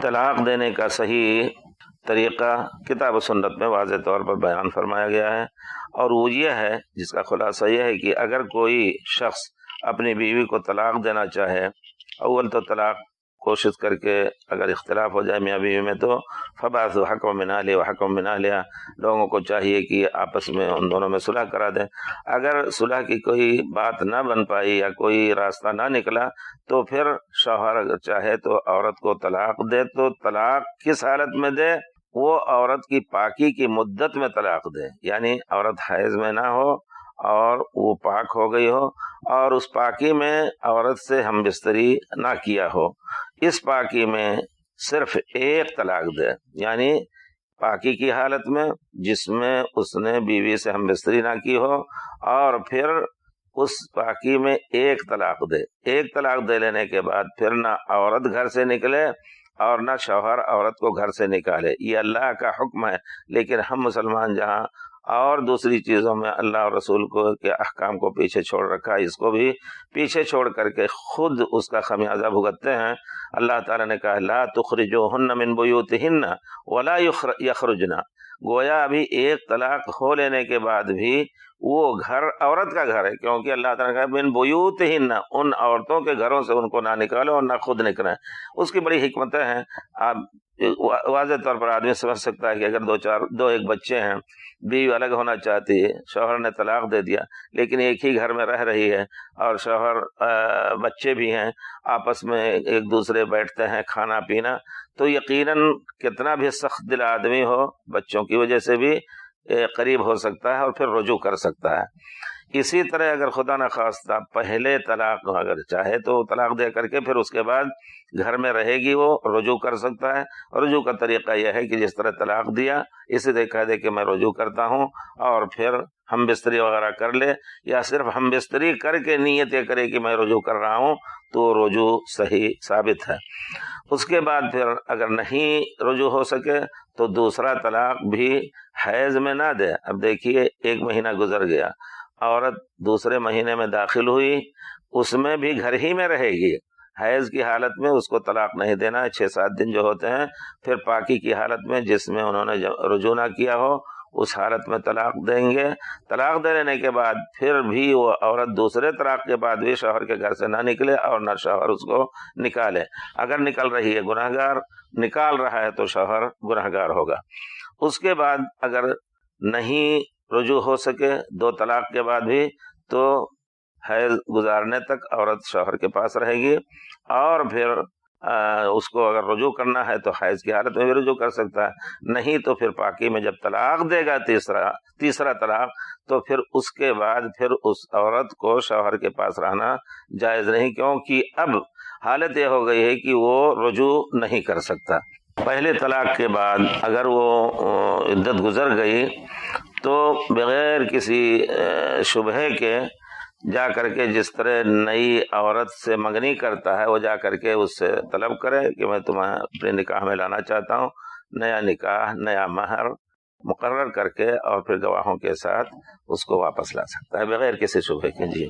طلاق دینے کا صحیح طریقہ کتاب و سنت میں واضح طور پر بیان فرمایا گیا ہے، اور وہ یہ ہے، جس کا خلاصہ یہ ہے کہ اگر کوئی شخص اپنی بیوی کو طلاق دینا چاہے، اول تو طلاق کوشش کر کے اگر اختلاف ہو جائے میاں بیوی میں تو فبعثوا حکم من اہلہ وحکم من اہلہا، لوگوں کو چاہیے کہ آپس میں ان دونوں میں صلح کرا دیں۔ اگر صلح کی کوئی بات نہ بن پائی یا کوئی راستہ نہ نکلا تو پھر شوہر اگر چاہے تو عورت کو طلاق دے، تو طلاق کس حالت میں دے؟ وہ عورت کی پاکی کی مدت میں طلاق دے، یعنی عورت حیض میں نہ ہو اور وہ پاک ہو گئی ہو اور اس پاکی میں عورت سے ہم بستری نہ کیا ہو، اس پاکی میں صرف ایک طلاق دے، یعنی پاکی کی حالت میں جس میں اس نے بیوی سے ہم بستری نہ کی ہو، اور پھر اس پاکی میں ایک طلاق دے۔ ایک طلاق دے لینے کے بعد پھر نہ عورت گھر سے نکلے اور نہ شوہر عورت کو گھر سے نکالے۔ یہ اللہ کا حکم ہے، لیکن ہم مسلمان جہاں اور دوسری چیزوں میں اللہ اور رسول کو کے احکام کو پیچھے چھوڑ رکھا ہے، اس کو بھی پیچھے چھوڑ کر کے خود اس کا خمیازہ بھگتتے ہیں۔ اللہ تعالیٰ نے کہا لا تخرجوہن من بیوتہن ولا یخرجن، گویا ابھی ایک طلاق ہو لینے کے بعد بھی وہ گھر عورت کا گھر ہے، کیونکہ اللہ تعالیٰ نے کہا من بیوتہن، ان عورتوں کے گھروں سے ان کو نہ نکالو اور نہ خود نکلیں۔ اس کی بڑی حکمتیں ہیں، آپ واضح طور پر آدمی سمجھ سکتا ہے کہ اگر دو ایک بچے ہیں، بیوی الگ ہونا چاہتی ہے، شوہر نے طلاق دے دیا، لیکن ایک ہی گھر میں رہ رہی ہے اور شوہر بچے بھی ہیں، آپس میں ایک دوسرے بیٹھتے ہیں کھانا پینا، تو یقیناً کتنا بھی سخت دل آدمی ہو بچوں کی وجہ سے بھی قریب ہو سکتا ہے اور پھر رجوع کر سکتا ہے۔ اسی طرح اگر خدا نخواستہ پہلے طلاق اگر چاہے تو طلاق دے کر کے پھر اس کے بعد گھر میں رہے گی، وہ رجوع کر سکتا ہے۔ رجوع کا طریقہ یہ ہے کہ جس طرح طلاق دیا اسی طرح کہہ دے کہ میں رجوع کرتا ہوں، اور پھر ہم بستری وغیرہ کر لے، یا صرف ہم بستری کر کے نیت یہ کرے کہ میں رجوع کر رہا ہوں، تو رجوع صحیح ثابت ہے۔ اس کے بعد پھر اگر نہیں رجوع ہو سکے تو دوسرا طلاق بھی حیض میں نہ دے۔ اب دیکھیے 1 مہینہ گزر گیا، عورت دوسرے مہینے میں داخل ہوئی، اس میں بھی گھر ہی میں رہے گی، حیض کی حالت میں اس کو طلاق نہیں دینا ہے۔ 6-7 دن جو ہوتے ہیں پھر پاکی کی حالت میں جس میں انہوں نے رجوع نہ کیا ہو اس حالت میں طلاق دیں گے۔ طلاق دے لینے کے بعد پھر بھی وہ عورت دوسرے طلاق کے بعد بھی شوہر کے گھر سے نہ نکلے اور نہ شوہر اس کو نکالے۔ اگر نکل رہی ہے گنہگار، نکال رہا ہے تو شوہر گنہگار ہوگا۔ اس کے بعد اگر نہیں رجوع ہو سکے 2 طلاق کے بعد بھی تو حیض گزارنے تک عورت شوہر کے پاس رہے گی، اور پھر اس کو اگر رجوع کرنا ہے تو حیض کی حالت میں بھی رجوع کر سکتا ہے، نہیں تو پھر پاکی میں جب طلاق دے گا تیسرا طلاق، تو پھر اس کے بعد پھر اس عورت کو شوہر کے پاس رہنا جائز نہیں، کیونکہ اب حالت یہ ہو گئی ہے کہ وہ رجوع نہیں کر سکتا۔ پہلے طلاق کے بعد اگر وہ عدت گزر گئی تو بغیر کسی شبہے کے جا کر کے جس طرح نئی عورت سے منگنی کرتا ہے، وہ جا کر کے اس سے طلب کرے کہ میں تمہیں اپنے نکاح میں لانا چاہتا ہوں، نیا نکاح نیا مہر مقرر کر کے اور پھر گواہوں کے ساتھ اس کو واپس لا سکتا ہے بغیر کسی شبہے کے۔ جی